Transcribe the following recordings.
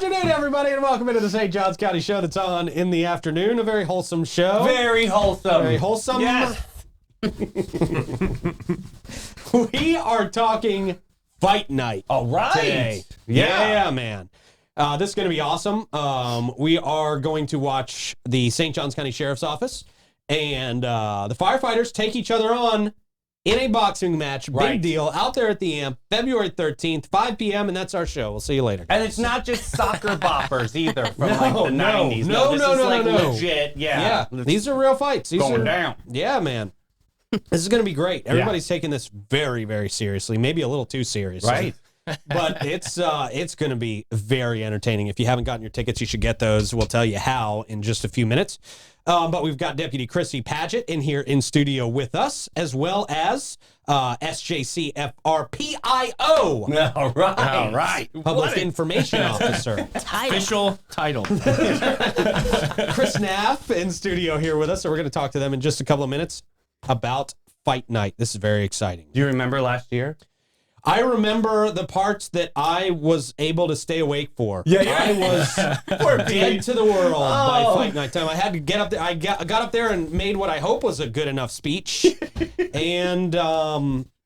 afternoon, everybody, and welcome into the St. Johns County Show that's on in the afternoon. A very wholesome show. Very wholesome. Very wholesome. Yes. We are talking fight night. All right. Today. Yeah, man. This is going to be awesome. We are going to watch the St. Johns County Sheriff's Office and the firefighters take each other on in a boxing match. Big deal. Out there at the AMP, February 13th, 5 p.m., and that's our show. We'll see you later. And it's not just soccer boppers either from the 90s. No, this is legit. Yeah. These are real fights. These going are down. Yeah, man. This is going to be great. Everybody's taking this very, very seriously. Maybe a little too seriously. Right. But it's going to be very entertaining. If you haven't gotten your tickets, you should get those. We'll tell you how in just a few minutes. But we've got Deputy Krissie Padgett in here in studio with us, as well as SJCFR PIO. All right. Public Information Officer. Official title. Chris Naff in studio here with us. So we're going to talk to them in just a couple of minutes about Fight Night. This is very exciting. Do you remember last year? I remember the parts that I was able to stay awake for. Yeah. I was dead to the world by Fight Night time. I had to get up there. I got up there and made what I hope was a good enough speech. And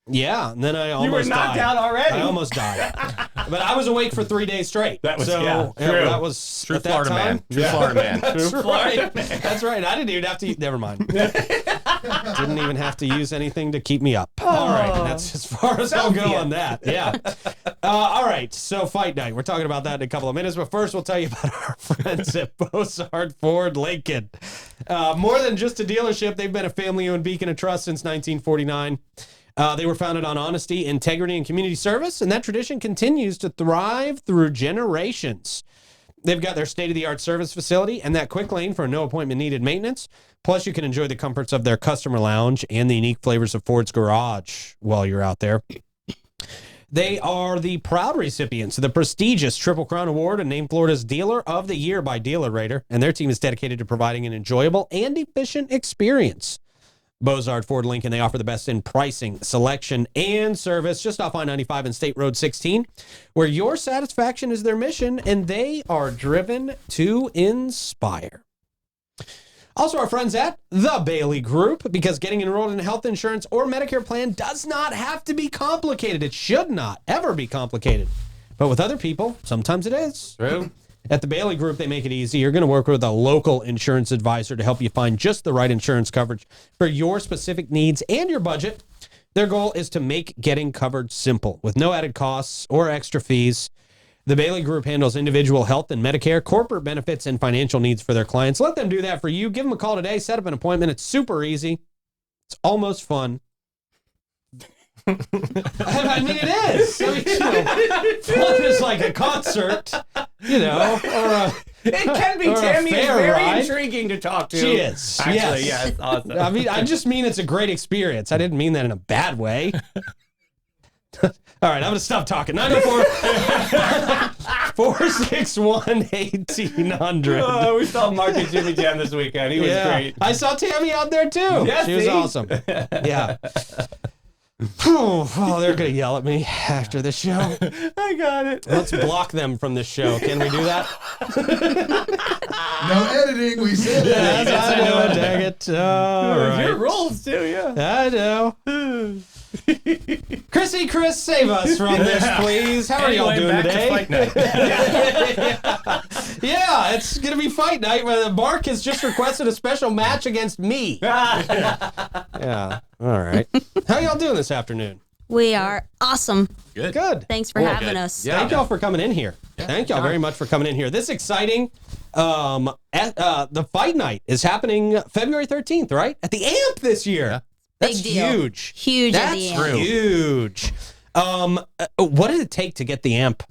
and then I almost died. You were knocked out already. I almost died. But I was awake for 3 days straight. That was true. That was True at that Florida time. man. True Florida man. That's right. That's right. I didn't even have to. Never mind. Didn't even have to use anything to keep me up. All right. That's as far as I'll go on that. Yeah. All right. So Fight Night. We're talking about that in a couple of minutes. But first, we'll tell you about our friends at Bozard Ford Lincoln. More than just a dealership, they've been a family-owned beacon of trust since 1949. They were founded on honesty, integrity, and community service, and that tradition continues to thrive through generations. They've got their state-of-the-art service facility and that quick lane for no appointment needed maintenance. Plus, you can enjoy the comforts of their customer lounge and the unique flavors of Ford's Garage while you're out there. They are the proud recipients of the prestigious Triple Crown Award and named Florida's Dealer of the Year by Dealer Rater, and their team is dedicated to providing an enjoyable and efficient experience. Bozard Ford Lincoln, they offer the best in pricing, selection, and service just off I-95 and State Road 16, where your satisfaction is their mission, and they are driven to inspire. Also, our friends at the Bailey Group, because getting enrolled in health insurance or Medicare plan does not have to be complicated. It should not ever be complicated. But with other people, sometimes it is. True. At the Bailey Group, they make it easy. You're going to work with a local insurance advisor to help you find just the right insurance coverage for your specific needs and your budget. Their goal is to make getting covered simple with no added costs or extra fees. The Bailey Group handles individual health and Medicare, corporate benefits, and financial needs for their clients. Let them do that for you. Give them a call today. Set up an appointment. It's super easy. It's almost fun. I mean, it is. I mean, fun is like a concert, or it can be. Tammy is very intriguing to talk to. She is. Actually, yes. Awesome. I mean, I just mean it's a great experience. I didn't mean that in a bad way. All right, I'm going to stop talking. 904-461-1800. Oh, we saw Mark and Jimmy Jam this weekend. He was great. I saw Tammy out there, too. Yes, she was awesome. Yeah. Oh, they're going to yell at me after the show. I got it. Let's block them from this show. Can we do that? No editing, we said that. Yes, I know, dang it. All right. Your rules, too, yeah. I know. Krissie, Chris, save us from this, please. How are y'all doing back today? To Fight Night. Yeah, it's going to be Fight Night. Mark has just requested a special match against me. Yeah, all right. How y'all doing this afternoon? We are awesome. Good. Thanks for having us. Yeah. Thank y'all for coming in here. Thank y'all very much for coming in here. This is exciting. The Fight Night is happening February 13th, right? At the AMP this year. Yeah. That's Big deal. huge. Huge at the That's AMP. huge. What did it take to get the AMP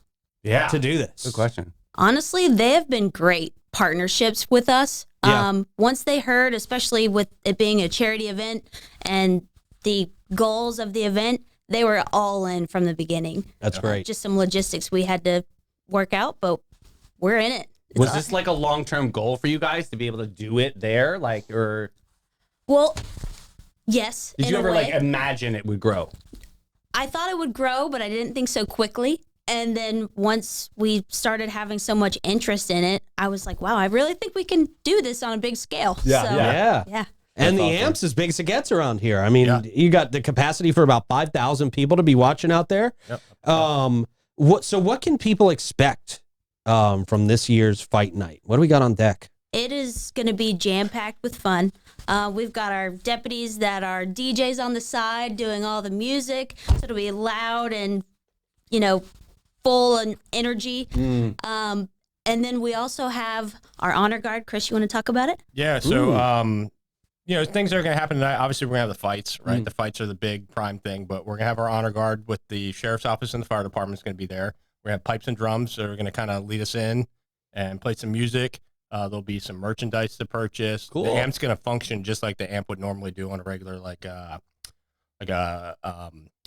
to do this? Good question. Honestly, they have been great partnerships with us. Yeah. Once they heard, especially with it being a charity event and the goals of the event, they were all in from the beginning. That's great. Just some logistics we had to work out, but we're in it. It's Was awesome. this like a long-term goal for you guys to be able to do it there? Like, or Well, yes. did in you a ever way. like imagine it would grow? I thought it would grow, but I didn't think so quickly. And then once we started having so much interest in it, I was like, wow, I really think we can do this on a big scale. Yeah. And the amp's as big as it gets around here. I mean, you got the capacity for about 5,000 people to be watching out there. Yep. What can people expect from this year's fight night? What do we got on deck? It is going to be jam-packed with fun. We've got our deputies that are DJs on the side doing all the music. So it'll be loud and, full and energy. And then we also have our honor guard. Chris, you want to talk about it? Yeah. So, things are going to happen tonight. Obviously, we're going to have the fights, right? The fights are the big prime thing, but we're going to have our honor guard with the sheriff's office and the fire department is going to be there. We're going to have pipes and drums that are going to kind of lead us in and play some music. There'll be some merchandise to purchase. Cool. The amp's going to function just like the amp would normally do on a regular,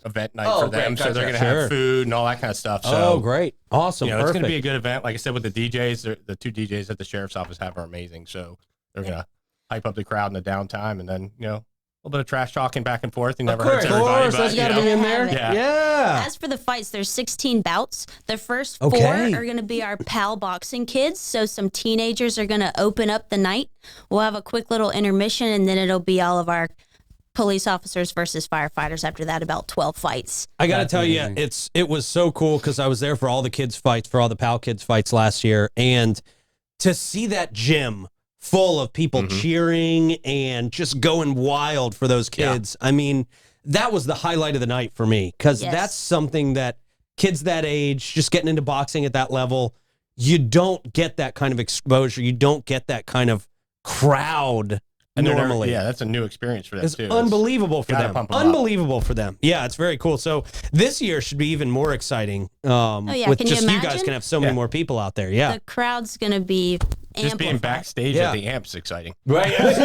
event night for them. So they're going to have food and all that kind of stuff. So, great. Awesome. it's going to be a good event. Like I said, with the DJs, the 2 DJs that the sheriff's office have are amazing. So they're going to hype up the crowd in the downtime, and then, a little bit of trash talking back and forth. You never hurts everybody. That's got to be in there. Yeah. As for the fights, there's 16 bouts. The first 4 are going to be our PAL boxing kids. So some teenagers are going to open up the night. We'll have a quick little intermission, and then it'll be all of our police officers versus firefighters after that, about 12 fights. I got to tell you, it was so cool because I was there for all the kids' fights, for all the PAL kids' fights last year. And to see that gym full of people cheering and just going wild for those kids. I mean, that was the highlight of the night for me because that's something that kids that age, just getting into boxing at that level, you don't get that kind of exposure. You don't get that kind of crowd normally. That's a new experience for them, too. It's unbelievable for them. Unbelievable for them. Yeah, it's very cool. So this year should be even more exciting. With just you guys can have so many more people out there. Yeah. The crowd's going to be just being backstage at the amp's exciting. Right. It really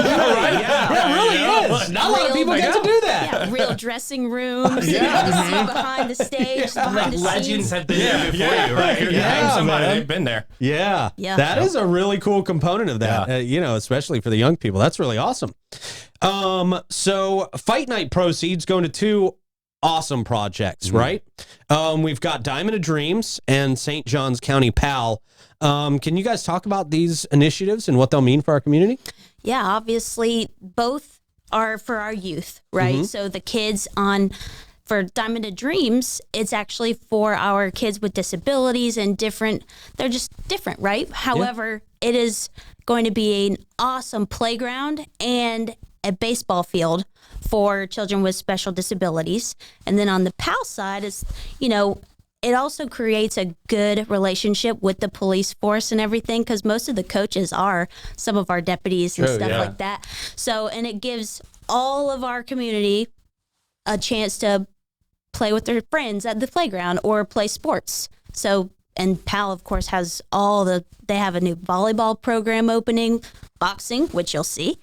is. Not a lot of people get to do that. Yeah, real dressing rooms. You get to see behind the stage, behind the legends scenes. have been there before you, right? You're name somebody. They've been there. Yeah. That is a really cool component of that, especially for the young people. That's really awesome. So Fight Night proceeds going to 2 awesome projects, right? We've got Diamond of Dreams and St. Johns County PAL. Can you guys talk about these initiatives and what they'll mean for our community? Yeah, obviously both are for our youth, right? So the kids for Diamond of Dreams, it's actually for our kids with disabilities and they're just different, right? However, it is going to be an awesome playground and a baseball field for children with special disabilities. And then on the PAL side is, it also creates a good relationship with the police force and everything because most of the coaches are some of our deputies and stuff like that. So, and it gives all of our community a chance to play with their friends at the playground or play sports. So, and PAL, of course, has they have a new volleyball program opening, boxing, which you'll see,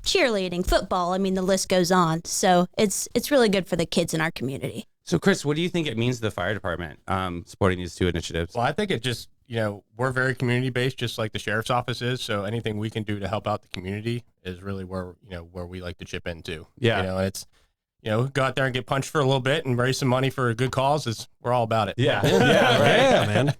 cheerleading, football. I mean, the list goes on. So it's really good for the kids in our community. So, Chris, what do you think it means to the fire department supporting these 2 initiatives? Well, I think it just, we're very community-based, just like the sheriff's office is. So anything we can do to help out the community is really where we like to chip into. Yeah. And it's, go out there and get punched for a little bit and raise some money for a good cause. We're all about it. Yeah. Yeah, man.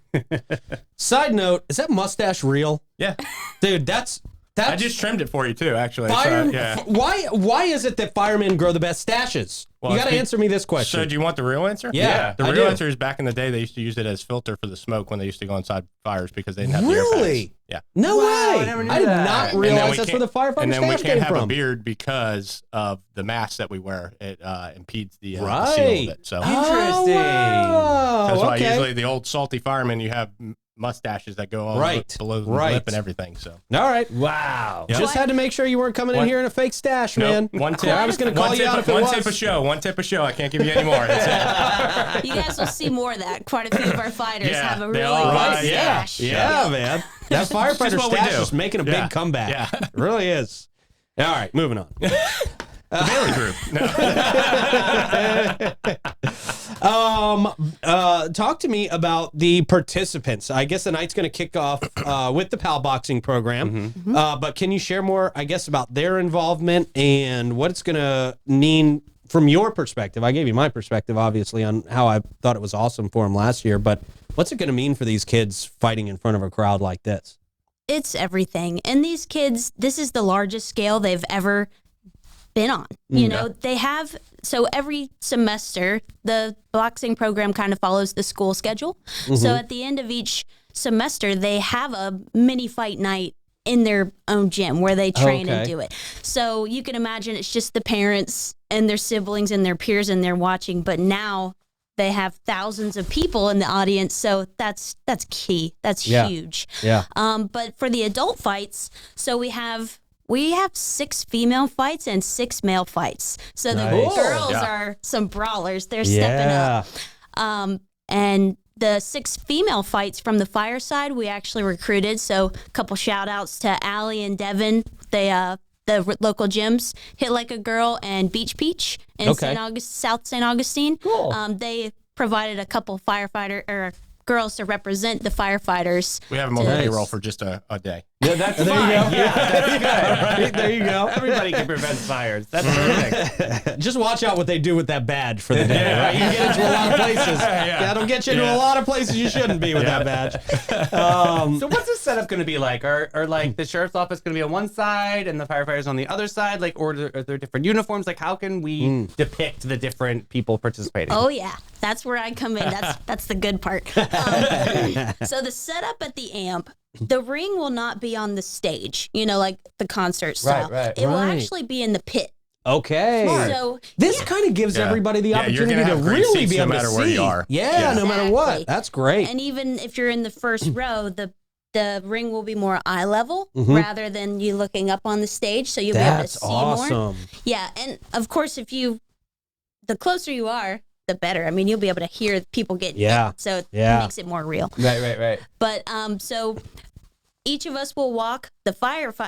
Side note, is that mustache real? Yeah. Dude, that's I just trimmed it for you, too, actually. Why is it that firemen grow the best stashes? Well, you got to answer me this question. So do you want the real answer? Yeah, the real answer is back in the day, they used to use it as filter for the smoke when they used to go inside fires because they didn't have the air packs. Yeah. No way. I did not realize that's where the firefighter And then we stash came can't have from. a beard because of the mask that we wear. It impedes the seal of it. So Interesting. that's why usually the old salty firemen, you have mustaches that go all below the lip and everything. So all right. Wow. Just had to make sure you weren't coming in here in a fake stash, man. One tip. I was going to call you out if it was. One tip of show. I can't give you any more. That's it. You guys will see more of that. Quite a few of our fighters have a really good stash. Yeah, man. That firefighter stash is making a big comeback. Yeah. It really is. All right, moving on. The Bailey Group. Talk to me about the participants. I guess the night's going to kick off with the PAL boxing program. But can you share more, I guess, about their involvement and what it's going to mean from your perspective, I gave you my perspective, obviously, on how I thought it was awesome for them last year, but what's it going to mean for these kids fighting in front of a crowd like this? It's everything. And these kids, this is the largest scale they've ever been on. You know, they have, so every semester, the boxing program kind of follows the school schedule. So at the end of each semester, they have a mini fight night in their own gym where they train and do it. So you can imagine it's just the parents and their siblings and their peers and they're watching, but now they have thousands of people in the audience, so that's key. That's huge. Yeah. But for the adult fights, so we have 6 female fights and 6 male fights. So the girls are some brawlers. They're stepping up. And the 6 female fights from the fire side, we actually recruited. So a couple shout outs to Allie and Devin. They the local gyms, Hit Like a Girl and Beach Peach in South St. Augustine. Cool. They provided a couple girls to represent the firefighters. We have them on the payroll for just a day. Yeah, that's fine. Yeah, that's good. Right, there you go. Everybody can prevent fires. That's perfect. Just watch out what they do with that badge for the day, right? You get into a lot of places. That'll get you into a lot of places you shouldn't be with that badge. So what's the setup going to be like? Are like the sheriff's office going to be on one side and the firefighters on the other side? Like, or are there different uniforms? Like, how can we depict the different people participating? Oh yeah, that's where I come in. That's the good part. So the setup at the amp, the ring will not be on the stage, you know, like the concert style. Right. It will actually be in the pit. Okay. So this kind of gives everybody the opportunity to really be able to see. No matter where you are. Yeah, no matter what. That's great. And even if you're in the first row, the ring will be more eye level rather than you looking up on the stage, so you'll be able to see more. Yeah, and of course, the closer you are, the better. I mean, you'll be able to hear people get hit, so it makes it more real. Right. But so each of us will walk the fighters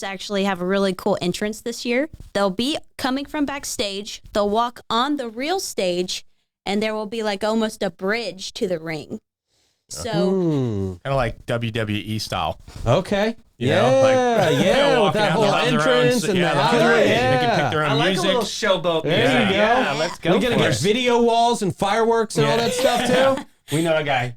actually have a really cool entrance this year. They'll be coming from backstage. They'll walk on the real stage, and there will be like almost a bridge to the ring. So kind of like WWE style. Okay. You know, with that whole entrance and that. They can pick their own I like music. a little showboat. There you go. Yeah, let's go. We're gonna get video walls and fireworks and all that stuff too. We know a guy.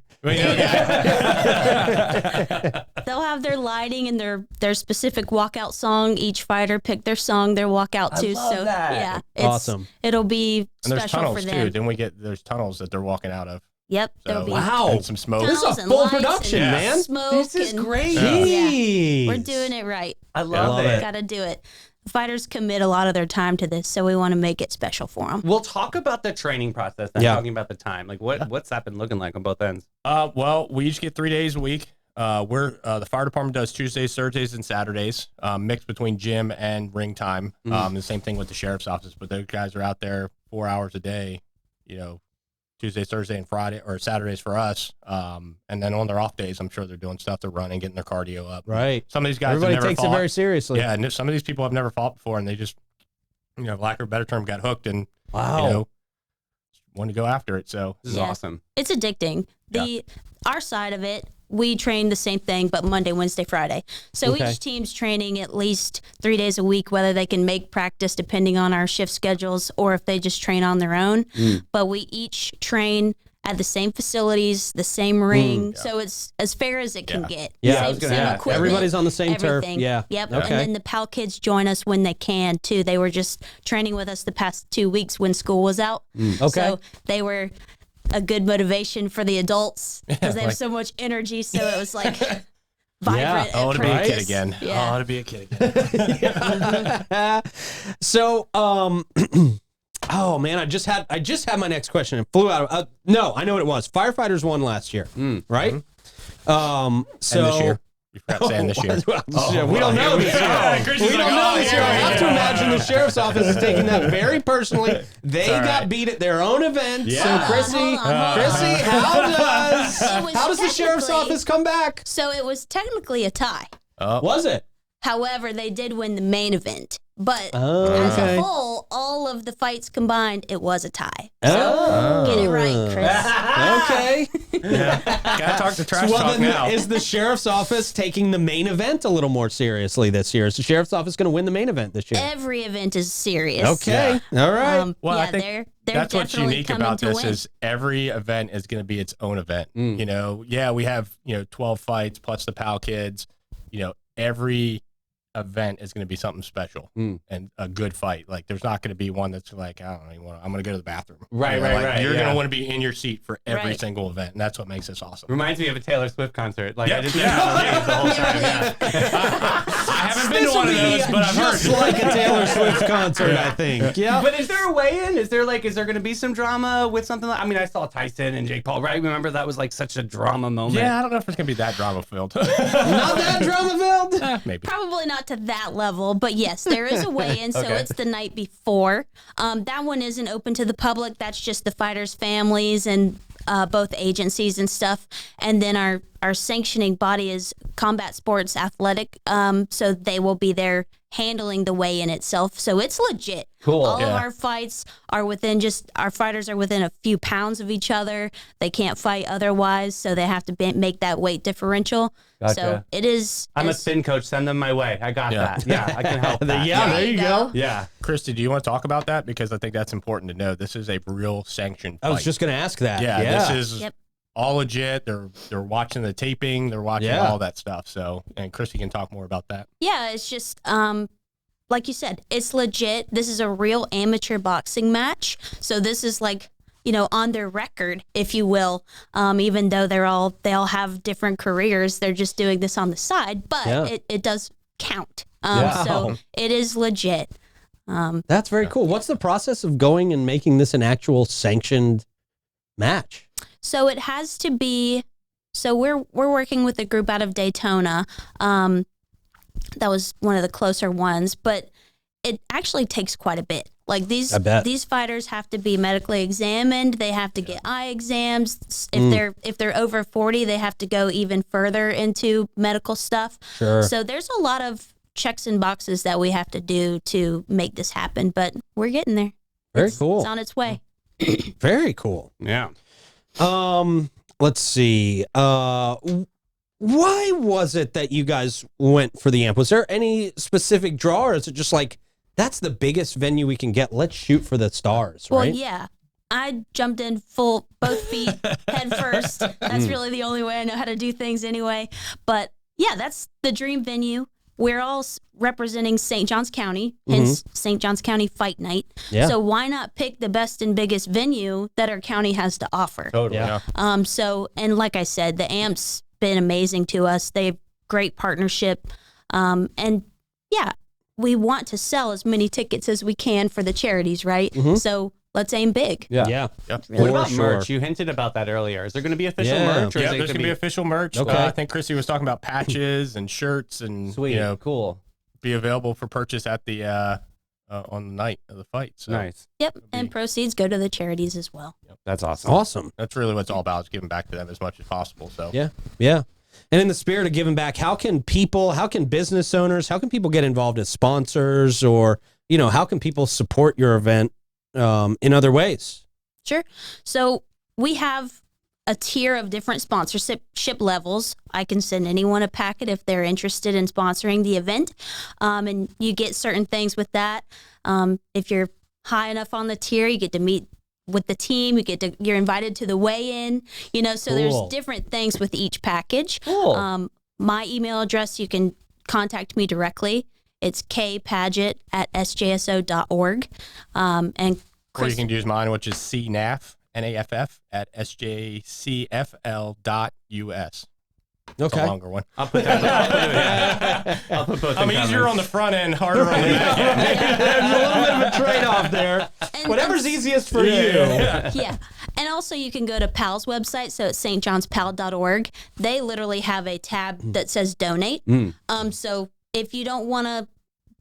they'll have their lighting and their specific walkout song. Each fighter pick their song, their walkout to. love that. Yeah, Awesome. It'll be And there's special tunnels for them. too. Then we get there's tunnels that they're walking out of. Yep, So, there'll be and some smoke. This is tunnels a and full lights production, and man. Smoke This is and- great. Yeah, Jeez. we're doing it right. I love it. Got to do it. The fighters commit a lot of their time to this, so we want to make it special for them. We'll talk about the training process. Not talking about the time. Like what's that been looking like on both ends? Well, we each get 3 days a week. The fire department does Tuesdays, Thursdays, and Saturdays, mixed between gym and ring time. The same thing with the sheriff's office, but those guys are out there 4 hours a day, you know, Tuesdays, Thursday, and Friday, or Saturdays for us. And then on their off days, I'm sure they're doing stuff. They're running, getting their cardio up. Right. Some of these guys Everybody have never takes fought. it very seriously. Yeah, and some of these people have never fought before, and they just, you know, lack of a better term, got hooked and, Wow. you know, want to go after it. So This is awesome. It's addicting. Our side of it, we train the same thing, but Monday, Wednesday, Friday. So each team's training at least 3 days a week, whether they can make practice depending on our shift schedules or if they just train on their own. But we each train at the same facilities, the same ring. So it's as fair as it can get. Yeah, I Same, was gonna same ask. equipment, Everybody's on the same turf. everything. Yeah. Yep. Okay. And then the PAL kids join us when they can too. They were just training with us the past 2 weeks when school was out. Okay. So they were a good motivation for the adults because they have like- so much energy. So it was like vibrant. I want to be a kid practice. again. Yeah. I want to be a kid again. So, oh man, I just had my next question. It flew out of, no, I know what it was. Firefighters won last year, right? So And this year. You forgot saying this year. We don't know this year. Chrissie's We like, don't know oh, this year. I yeah, have to yeah. imagine the sheriff's office is taking that very personally. They all got right. beat at their own event. Yeah. So Krissie, Hold on. Krissie, It was how does the sheriff's technically- office come back? So it was technically a tie. Was it? However, they did win the main event. But Oh, as okay. a whole, all of the fights combined, it was a tie. So get it right, Chris. Okay. Gotta talk to trash Well, talk then, now. is the sheriff's office taking the main event a little more seriously this year? Is the sheriff's office going to win the main event this year? Every event is serious. Okay. All right. Well, I yeah, think they're that's what's definitely unique coming about to this win. is every event is going to be its own event. You know, yeah, we have 12 fights plus the PAL kids. You know, every event is going to be something special and a good fight. Like, there's not going to be one that's like, I don't know, I'm going to go to the bathroom. Right, You know, right, like, right, You're yeah. going to want to be in your seat for every Right. single event, and that's what makes this awesome. Reminds me of a Taylor Swift concert. Like, Yeah. I just didn't have the names the whole time. Yeah. I haven't been to one of those, but I've heard. Just like a Taylor Swift concert, I think. Yeah. But is there a way in? Is there going to be some drama with something like, I mean, I saw Tyson and Jake Paul, right? Remember that was like such a drama moment. Yeah, I don't know if it's going to be that drama filled. Not that drama-filled? Maybe. Probably not to that level, but yes, there is a weigh-in, so Okay. it's the night before. That one isn't open to the public. That's just the fighters' families and both agencies and stuff. And then our sanctioning body is Combat Sports Athletic, so they will be there handling the weigh-in itself. So it's legit. Cool. All Yeah. of our fights are our fighters are within a few pounds of each other. They can't fight otherwise, so they have to make that weight differential. So Gotcha. it is. I'm a spin coach. Send them my way. I got Yeah. that. Yeah, I can help that. Yeah, there you go. Yeah. Christy, do you want to talk about that? Because I think that's important to know. This is a real sanctioned fight. I was just going to ask that. This is Yep. all legit. They're watching the taping. They're watching Yeah. all that stuff. So, and Christy can talk more about that. Yeah, it's just like you said, it's legit. This is a real amateur boxing match. So this is like, on their record, if you will. Even though they all have different careers, they're just doing this on the side, but Yeah. it does count. Wow. So it is legit. That's very cool. What's the process of going and making this an actual sanctioned match? So it has to be. So we're working with a group out of Daytona. That was one of the closer ones, but it actually takes quite a bit. Like I bet. these fighters have to be medically examined. They have to get eye exams. If they're over 40, they have to go even further into medical stuff. Sure. So there's a lot of checks and boxes that we have to do to make this happen, but we're getting there. Very cool. It's on its way. Very cool. Yeah. Let's see. Why was it that you guys went for the amp? Was there any specific draw, or is it just like, that's the biggest venue we can get? Let's shoot for the stars, Well, right? yeah. I jumped in both feet head first. That's really the only way I know how to do things anyway. But yeah, that's the dream venue. We're all representing St. Johns County, hence St. Johns County Fight Night. Yeah. So why not pick the best and biggest venue that our county has to offer? Totally. Yeah. And like I said, the AMP's been amazing to us. They have great partnership. And yeah, we want to sell as many tickets as we can for the charities, right? So let's aim big. Yeah. Yeah. Yep. Really What For about sure. merch? You hinted about that earlier. Is there going to be official Yeah. merch? Or Yeah, is it there's going to be official merch. Okay. I think Christy was talking about patches and shirts and, Sweet. Cool. be available for purchase at the on the night of the fight. So Nice. Yep. And proceeds go to the charities as well. That's awesome. Awesome. that's really what it's all about, is giving back to them as much as possible. So Yeah. Yeah. And in the spirit of giving back, how can business owners, how can people get involved as sponsors, or, how can people support your event in other ways? Sure. So we have a tier of different sponsorship levels. I can send anyone a packet if they're interested in sponsoring the event. And you get certain things with that. If you're high enough on the tier, you get to meet with the team. You're invited to the weigh-in. So Cool. there's different things with each package. Cool. My email address, you can contact me directly. It's kpadgett@sjso.org. And or you Chris, can use mine, which is cnaff, NAFF, at sjcfl.us. It's Okay. a longer one. I'll put that. I'll put both. I'm in easier comments. on the front end, harder on the back end. There's a little bit of a trade-off there. And- Whatever's easiest for you. yeah. And also you can go to PAL's website, so it's stjohnspal.org. They literally have a tab that says donate. So if you don't want to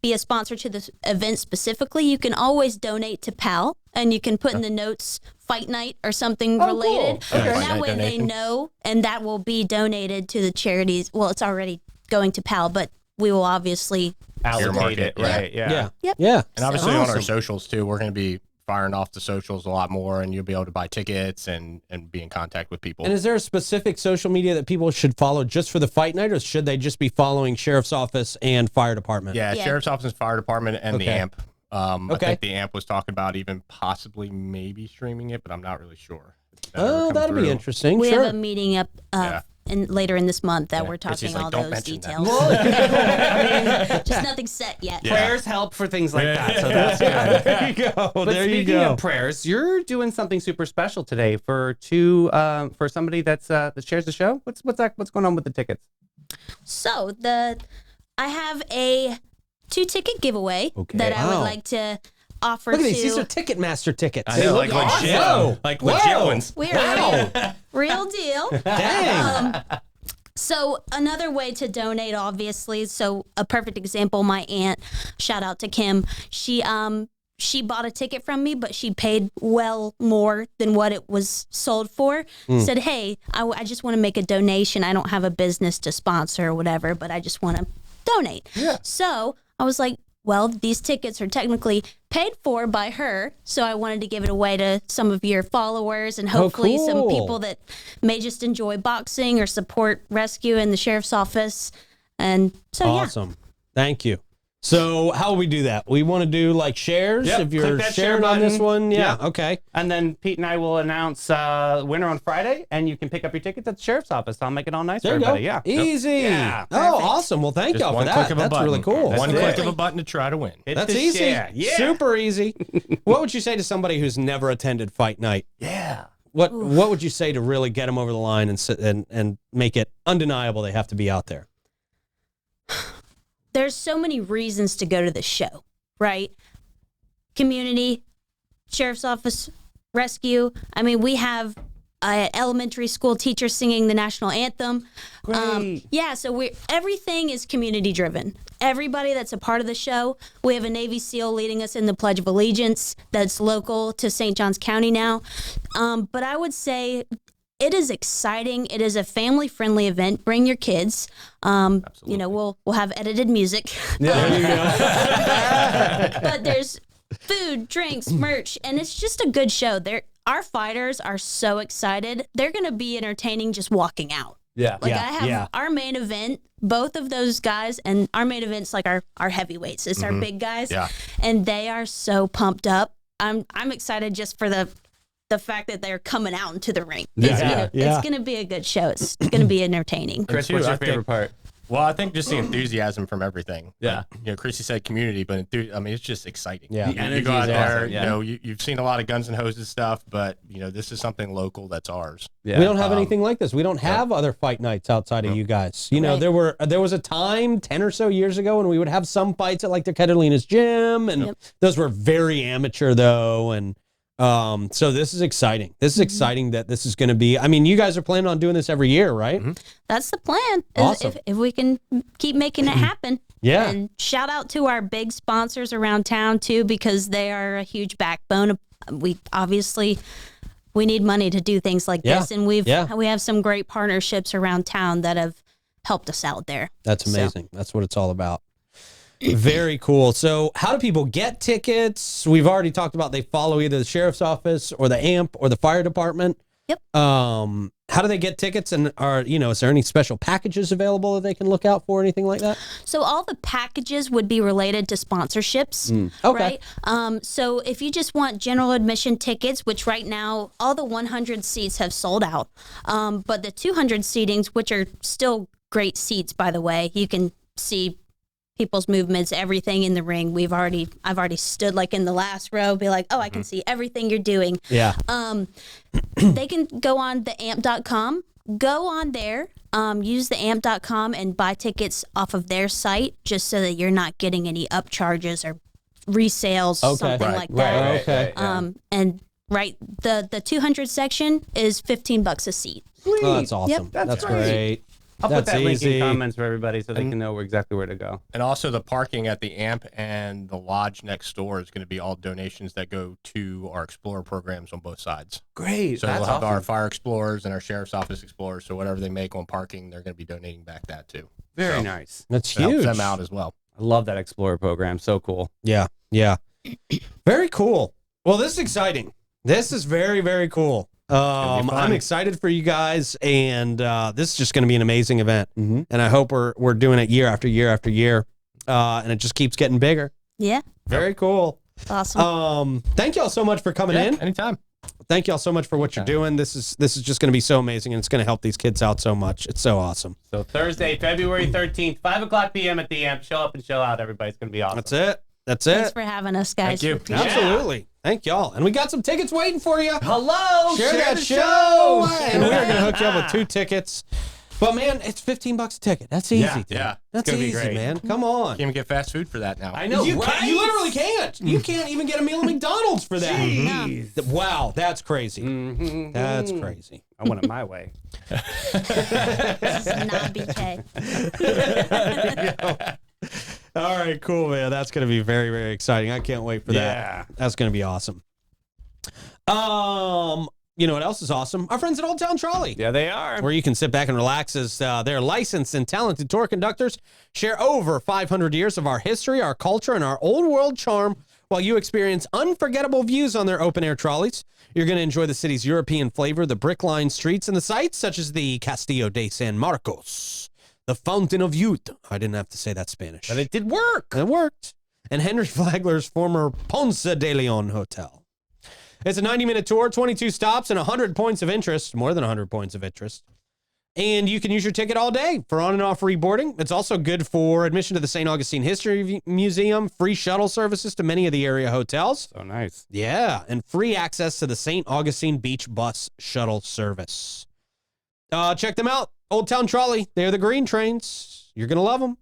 be a sponsor to this event specifically, you can always donate to PAL, and you can put in the notes fight night or something related. Okay. And Fight that night way they donation. know, and that will be donated to the charities. Well, it's already going to PAL, but we will obviously allocate it, right? Yeah. Yep. Yeah. And obviously on our Awesome. socials too, we're going to be firing off the socials a lot more, and you'll be able to buy tickets and be in contact with people. And is there a specific social media that people should follow just for the fight night, or should they just be following Sheriff's Office and Fire Department? Yeah, Yeah. Sheriff's Office, Fire Department, and the Okay. AMP. I Okay. think the AMP was talking about even possibly maybe streaming it, but I'm not really sure. Oh, that'll be interesting. we Sure. have a meeting up Yeah. later in this month that we're Chrissy's talking like, all "Don't those mention that." details. Just nothing set yet. Prayers help for things like that, so that's good. There you go. But There you speaking go. of prayers, you're doing something super special today for somebody that's that shares the show. What's going on with the tickets? So I have a 2-ticket giveaway Okay. that I Wow. would like to offer Look at to. these. These are Ticketmaster tickets. I know, like legit, Whoa. like legit ones. We are Wow. real deal. Dang. So another way to donate, obviously. So a perfect example, my aunt, shout out to Kim. She bought a ticket from me, but she paid well more than what it was sold for. Said, hey, I just want to make a donation. I don't have a business to sponsor or whatever, but I just want to donate. Yeah. So I was like, well, these tickets are technically paid for by her, so I wanted to give it away to some of your followers and hopefully some cool. people that may just enjoy boxing or support rescue in the sheriff's office. And so, Awesome. Thank you. So how will we do that? We want to do like shares. Yep, If click you're that share sharing on this button. one, yeah. Yep. Okay. And then Pete and I will announce winner on Friday, and you can pick up your tickets at the sheriff's office. I'll make it all nice There for you go. everybody. Yeah. Easy. Yeah, Oh, awesome. Well, thank Just y'all for one that. click of a That's button. really cool. One That's click great. of a button to try to win. Hit That's the easy. share. Yeah. Super easy. What would you say to somebody who's never attended fight night? Yeah. What would you say to really get them over the line and make it undeniable they have to be out there? there's so many reasons to go to the show, right? Community, sheriff's office, rescue. I mean, we have elementary school teachers singing the national anthem. Great. Yeah, so everything is community driven. Everybody that's a part of the show. We have a Navy SEAL leading us in the Pledge of Allegiance that's local to St. Johns County now. But I would say it is exciting. It is a family-friendly event. Bring your kids. You know, we'll have edited music. There you go. But there's food, drinks, merch, and it's just a good show. Our fighters are so excited. They're going to be entertaining just walking out. Yeah. Like Yeah, I have yeah. our main event, both of those guys, and our main event's like our heavyweights. It's our big guys. Yeah. And they are so pumped up. I'm excited just for the fact that they're coming out into the ring. Yeah, It's gonna be a good show. It's gonna be entertaining. Chris, too, what's your I think- favorite part? Well, I think just the enthusiasm from everything. Yeah. You know, Krissie said community, but I mean, it's just exciting. Yeah. You Energy go out is there, awesome, yeah. you know, you've seen a lot of guns and hoses stuff, but, you know, this is something local that's ours. Yeah. We don't have anything like this. We don't have other fight nights outside of you guys. You know, Right. there was a time 10 or so years ago when we would have some fights at like the Catalina's gym, and those were very amateur though. And so this is exciting. This is exciting that this is going to be. I mean, you guys are planning on doing this every year, right? That's the plan. Awesome. If we can keep making it happen. Yeah. And shout out to our big sponsors around town too, because they are a huge backbone. We obviously need money to do things like Yeah. this, and we have some great partnerships around town that have helped us out there. That's amazing. That's what it's all about. Very cool. So how do people get tickets? We've already talked about they follow either the sheriff's office or the AMP or the fire department. Yep. How do they get tickets, and is there any special packages available that they can look out for, anything like that? So all the packages would be related to sponsorships, Okay. right? So if you just want general admission tickets, which right now all the 100 seats have sold out, but the 200 seatings, which are still great seats, by the way, you can see people's movements, everything in the ring. I've already stood like in the last row, be like, oh, I can see everything you're doing. Yeah. They can go on the amp.com, go on there, use the amp.com and buy tickets off of their site, just so that you're not getting any upcharges or resales, something like that. Okay. And the 200 section is $15 a seat. Oh, that's awesome. Yep. That's great. I'll put That's that link easy. in comments for everybody so they can know exactly where to go. And also the parking at the AMP and the lodge next door is going to be all donations that go to our Explorer programs on both sides. Great. So That's we'll have awesome. our fire explorers and our sheriff's office explorers. So whatever they make on parking, they're going to be donating back that too. Very So nice. That's it helps huge. them out as well. I love that Explorer program. So cool. Yeah. Very cool. Well, this is exciting. This is very, very cool. I'm excited for you guys, and this is just going to be an amazing event. And I hope we're doing it year after year after year, and it just keeps getting bigger. Yeah. Very cool. Awesome. Thank y'all so much for coming in. Anytime. Thank y'all so much for what you're doing. This is just going to be so amazing, and it's going to help these kids out so much. It's so awesome. So Thursday, February 13th, 5 o'clock p.m. at the AMP. Show up and show out. Everybody's going to be awesome. That's it. That's Thanks it. for having us, guys. Thank you. Appreciate it. Absolutely. Thank y'all. And we got some tickets waiting for you. Hello. Share that the show. And we're going to hook you up with 2 tickets. But, man, it's $15 a ticket. That's easy. Yeah, dude. yeah. That's gonna be easy, great. man. Come on. Can't even get fast food for that now. I know, You, right? you literally can't. You can't even get a meal at McDonald's for that. Jeez. Wow, that's crazy. Mhm. That's crazy. I want it my way. This is not BK. All right, cool, man. That's going to be very, very exciting. I can't wait for that. That's going to be awesome. You know what else is awesome? Our friends at Old Town Trolley. Yeah, they are. Where you can sit back and relax as their licensed and talented tour conductors share over 500 years of our history, our culture, and our old world charm while you experience unforgettable views on their open-air trolleys. You're going to enjoy the city's European flavor, the brick-lined streets, and the sights such as the Castillo de San Marcos, the Fountain of Youth. I didn't have to say that Spanish. But it did work. It worked. And Henry Flagler's former Ponce de Leon Hotel. It's a 90-minute tour, 22 stops, and 100 points of interest, more than 100 points of interest. And you can use your ticket all day for on and off reboarding. It's also good for admission to the St. Augustine History Museum, free shuttle services to many of the area hotels. So nice. Yeah, and free access to the St. Augustine Beach Bus Shuttle Service. Check them out. Old Town Trolley. They're the green trains. You're going to love them.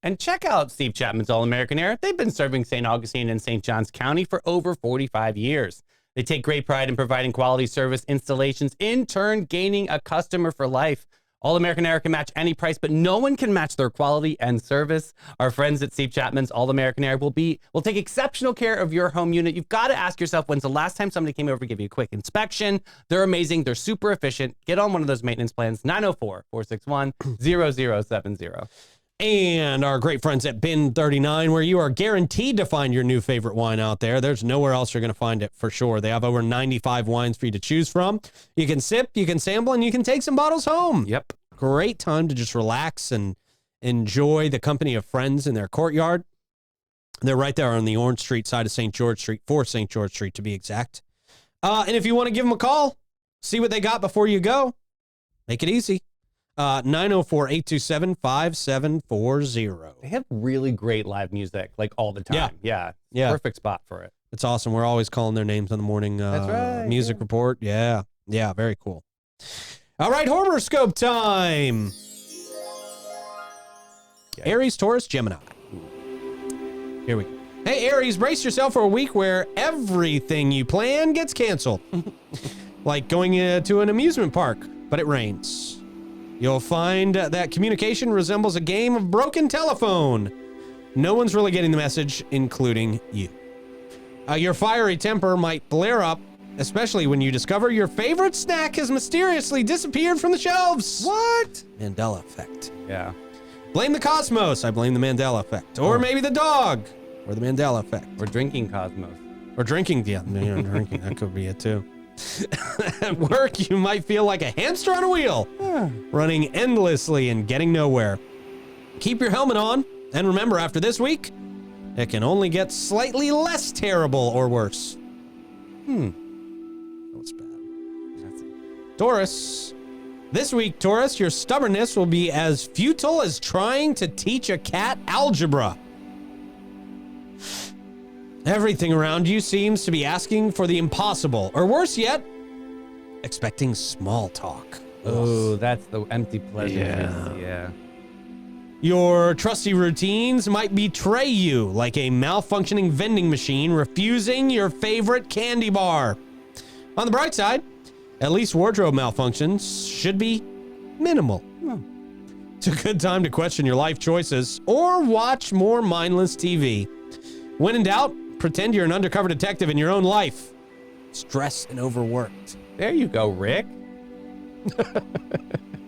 And check out Steve Chapman's All-American Air. They've been serving St. Augustine and St. Johns County for over 45 years. They take great pride in providing quality service installations, in turn gaining a customer for life. All-American Air can match any price, but no one can match their quality and service. Our friends at Steve Chapman's All-American Air will take exceptional care of your home unit. You've got to ask yourself, when's the last time somebody came over to give you a quick inspection? They're amazing. They're super efficient. Get on one of those maintenance plans, 904-461-0070. And our great friends at Bin 39, where you are guaranteed to find your new favorite wine out there. There's nowhere else you're going to find it for sure. They have over 95 wines for you to choose from. You can sip, you can sample, and you can take some bottles home. Yep. Great time to just relax and enjoy the company of friends in their courtyard. They're right there on the Orange Street side of St. George Street, 4 St. George Street to be exact. And if you want to give them a call, see what they got before you go, make it easy. 904-827-5740. They have really great live music, like all the time. Yeah. Perfect spot for it. It's awesome. We're always calling their names on the morning That's right, music report. Yeah, very cool. All right, horoscope time. Aries, Taurus, Gemini. Here we go. Hey, Aries, brace yourself for a week where everything you plan gets canceled. Like going to an amusement park, but it rains. You'll find that communication resembles a game of broken telephone. No one's really getting the message, including you. Your fiery temper might flare up, especially when you discover your favorite snack has mysteriously disappeared from the shelves. What? Mandela effect. Yeah. Blame the cosmos. I blame the Mandela effect. Or maybe the dog. Or the Mandela effect. We're drinking Cosmos. Or drinking. Yeah, drinking. That could be it too. At work, you might feel like a hamster on a wheel, running endlessly and getting nowhere. Keep your helmet on, and remember, after this week, it can only get slightly less terrible or worse. That's bad. Taurus. This week, Taurus, your stubbornness will be as futile as trying to teach a cat algebra. Everything around you seems to be asking for the impossible, or worse yet, expecting small talk. Oh, that's the empty pleasure. Yeah. Your trusty routines might betray you like a malfunctioning vending machine refusing your favorite candy bar. On the bright side, at least wardrobe malfunctions should be minimal. It's a good time to question your life choices or watch more mindless TV. When in doubt, pretend you're an undercover detective in your own life. Stressed and overworked. There you go, Rick.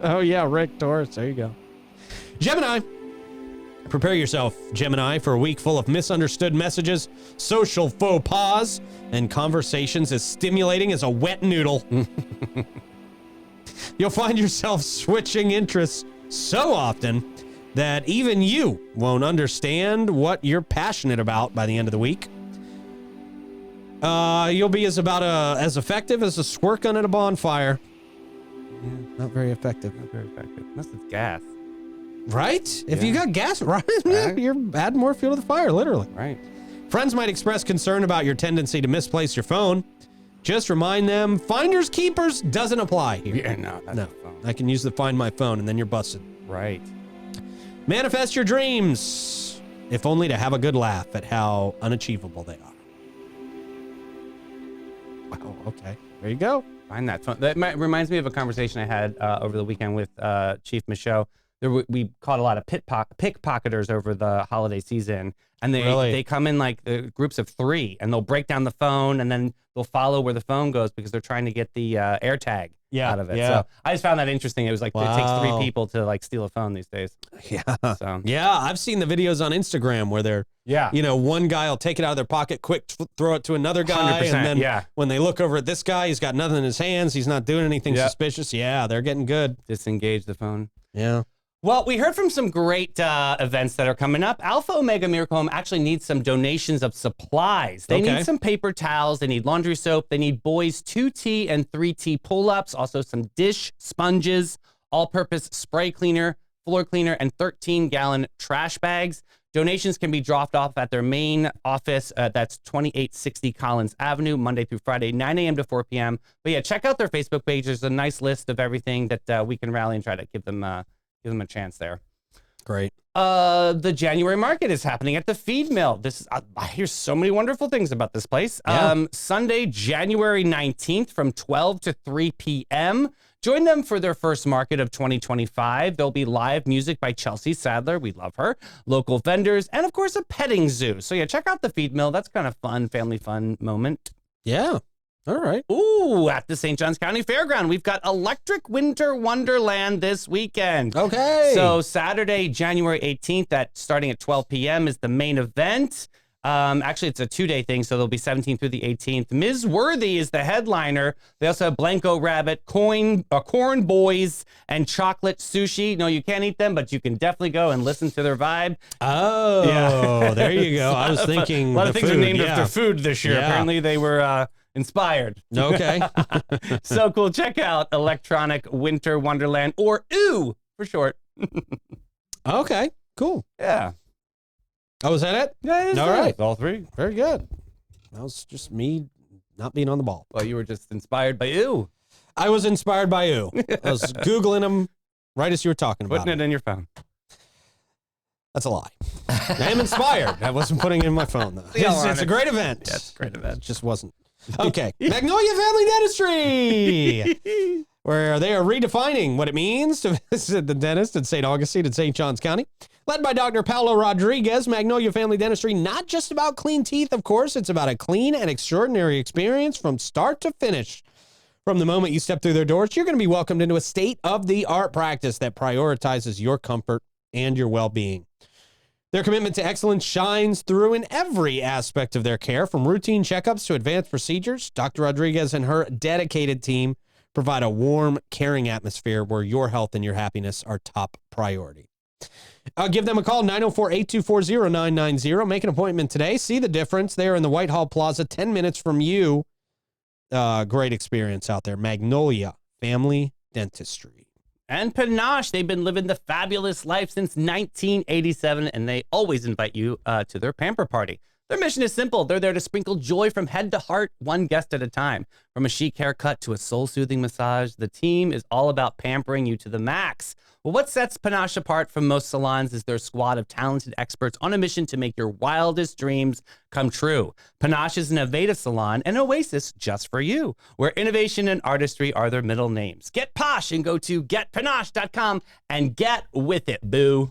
Oh, yeah, Rick, Taurus. There you go. Gemini. Prepare yourself, Gemini, for a week full of misunderstood messages, social faux pas, and conversations as stimulating as a wet noodle. You'll find yourself switching interests so often that even you won't understand what you're passionate about by the end of the week. You'll be as effective as a squirt gun at a bonfire. Yeah, not very effective. Not very effective. Unless it's gas. Right? If you got gas, right? You're adding more fuel to the fire, literally. Right. Friends might express concern about your tendency to misplace your phone. Just remind them, finders keepers doesn't apply here. Yeah, no, that's No, the phone. I can use the Find My Phone, and then you're busted. Right. Manifest your dreams, if only to have a good laugh at how unachievable they are. Wow, okay. There you go. Find that phone. That reminds me of a conversation I had over the weekend with Chief Michaud. We caught a lot of pickpocketers over the holiday season, and they come in like groups of 3, and they'll break down the phone, and then they'll follow where the phone goes because they're trying to get the AirTag out of it. Yeah. So I just found that interesting. It was like it takes 3 people to like steal a phone these days. Yeah. So Yeah, I've seen the videos on Instagram where they're, one guy will take it out of their pocket, quick, throw it to another guy, 100%, and then when they look over at this guy, he's got nothing in his hands, he's not doing anything suspicious. Yeah, they're getting good. disengage the phone. Yeah. Well, we heard from some great events that are coming up. Alpha Omega Miracle Home actually needs some donations of supplies. They need some paper towels. They need laundry soap. They need boys 2T and 3T pull-ups. Also some dish sponges, all-purpose spray cleaner, floor cleaner, and 13-gallon trash bags. Donations can be dropped off at their main office. That's 2860 Collins Avenue, Monday through Friday, 9 a.m. to 4 p.m. But yeah, check out their Facebook page. There's a nice list of everything that we can rally and try to give them a chance there. Great. The January market is happening at the Feed Mill. This is, I hear so many wonderful things about this place. Yeah. Sunday, January 19th from 12 to 3 p.m. Join them for their first market of 2025. There'll be live music by Chelsea Sadler. We love her. Local vendors, and of course, a petting zoo. So yeah, check out the Feed Mill. That's kind of fun, family fun moment. Yeah. All right. Ooh, at the St. Johns County Fairground, we've got Electric Winter Wonderland this weekend. Okay. So Saturday, January 18th, starting at 12 p.m. is the main event. Actually, it's a 2-day thing, so there'll be 17th through the 18th. Ms. Worthy is the headliner. They also have Blanco Rabbit, Corn Boys, and Chocolate Sushi. No, you can't eat them, but you can definitely go and listen to their vibe. Oh, yeah. There you go. I was thinking a lot of things food, are named after food this year. Yeah. Apparently, they were inspired. Okay. So cool. Check out Electronic Winter Wonderland, or OO for short. Okay. Cool. Yeah. Oh, was that it? Yeah, All right. all 3. Very good. That was just me not being on the ball. Well, you were just inspired by OO. I was inspired by you. I was Googling them right as you were talking about Putting it in your phone. That's a lie. I am inspired. I wasn't putting it in my phone, though. It's a great event. Yeah, it's a great event. It just wasn't. Okay. Magnolia Family Dentistry, where they are redefining what it means to visit the dentist in St. Augustine and St. Johns County. Led by Dr. Paulo Rodriguez, Magnolia Family Dentistry, not just about clean teeth, of course. It's about a clean and extraordinary experience from start to finish. From the moment you step through their doors, you're going to be welcomed into a state-of-the-art practice that prioritizes your comfort and your well-being. Their commitment to excellence shines through in every aspect of their care, from routine checkups to advanced procedures. Dr. Rodriguez and her dedicated team provide a warm, caring atmosphere where your health and your happiness are top priority. Give them a call, 904-824-0990. Make an appointment today. See the difference. They are in the Whitehall Plaza, 10 minutes from you. Great experience out there. Magnolia Family Dentistry. And Panache, they've been living the fabulous life since 1987, and they always invite you to their pamper party. Their mission is simple. They're there to sprinkle joy from head to heart, one guest at a time. From a chic haircut to a soul-soothing massage, the team is all about pampering you to the max. Well, what sets Panache apart from most salons is their squad of talented experts on a mission to make your wildest dreams come true. Panache is an innovative salon, an oasis just for you, where innovation and artistry are their middle names. Get posh and go to getpanache.com and get with it, boo.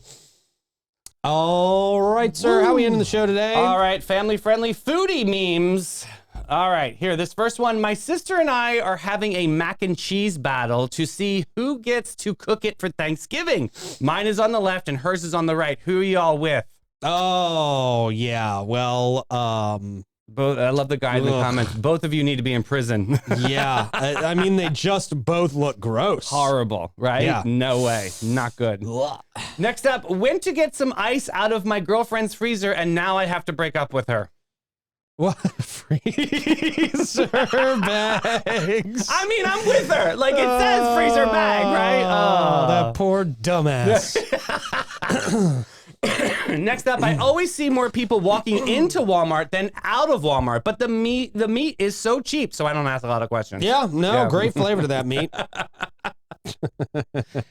All right, sir. How are we ending the show today? All right, family-friendly foodie memes. All right, here, this first one. My sister and I are having a mac and cheese battle to see who gets to cook it for Thanksgiving. Mine is on the left and hers is on the right. Who are y'all with? Oh, yeah. Well, Both. I love the guy in the comments. Both of you need to be in prison. yeah. I mean, they just both look gross. Horrible, right? Yeah. No way. Not good. Next up, went to get some ice out of my girlfriend's freezer, and now I have to break up with her. What? Freezer bags. I mean, I'm with her. Like, it says freezer bag, right? Oh, that poor dumbass. Next up, I always see more people walking into Walmart than out of Walmart, but the meat is so cheap, so I don't ask a lot of questions. Yeah, no, Yeah. great flavor to that meat.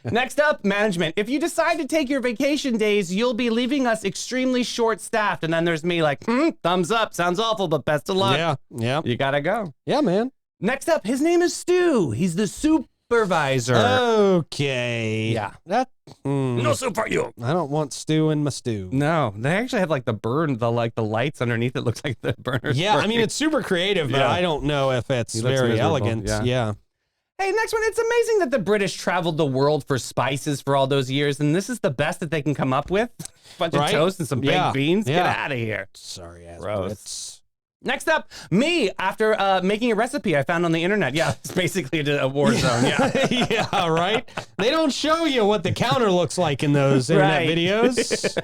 Next up, management. If you decide to take your vacation days, you'll be leaving us extremely short-staffed. And then there's me like, thumbs up. Sounds awful, but best of luck. Yeah. You gotta go. Yeah, man. Next up, his name is Stu. He's the supervisor. Okay. Yeah. That. No soup for you. I don't want stew in my stew. No, they actually have like the lights underneath it. Looks like the burners. Yeah, I mean, it's super creative, but Yeah. I don't know if it's He looks very miserable. elegant. Yeah. Yeah. Hey, next one. It's amazing that the British traveled the world for spices for all those years, and this is the best that they can come up with. A bunch of Right? toast and some baked Yeah. beans. Get Yeah. out of here. Sorry, ass Gross. Brits. Next up, me, after making a recipe I found on the internet. Yeah, it's basically a war zone. Yeah. Yeah, right? They don't show you what the counter looks like in those internet Right. videos.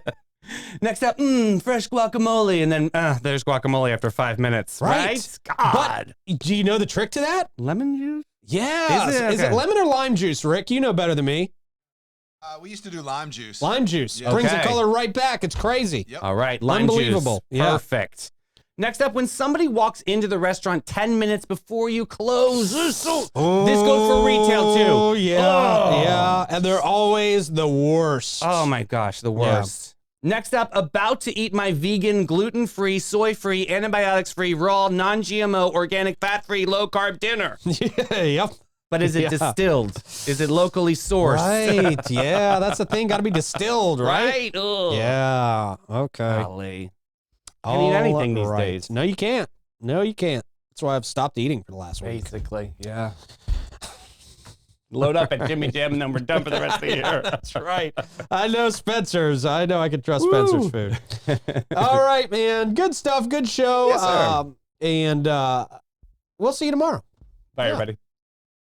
Next up, fresh guacamole. And then there's guacamole after 5 minutes. Right. God. But do you know the trick to that? Lemon juice? Yeah. Is it? Is it Okay. lemon or lime juice, Rick? You know better than me. We used to do lime juice. Lime juice. Yeah. Brings the Okay. color right back. It's crazy. Yep. All right, lime Unbelievable. juice. Yeah. Perfect. Next up, when somebody walks into the restaurant 10 minutes before you close. This goes for retail, too. Oh, yeah. Oh. Yeah. And they're always the worst. Oh my gosh, the worst. Next up, about to eat my vegan, gluten-free, soy-free, antibiotics-free, raw, non-GMO, organic, fat-free, low-carb dinner. Yeah, yep. But is it Yeah. distilled? Is it locally sourced? Right. Yeah, that's the thing. Got to be distilled, right? Right? Ugh. Yeah. Okay. Golly. Can't eat anything these days. No, you can't. No, you can't. That's why I've stopped eating for the last week. Basically, yeah. Load up at Jimmy Jam and then we're done for the rest of the year. That's right. I know Spencer's. I know I can trust Spencer's food. All right, man. Good stuff. Good show. Yes, sir. And we'll see you tomorrow. Bye, everybody.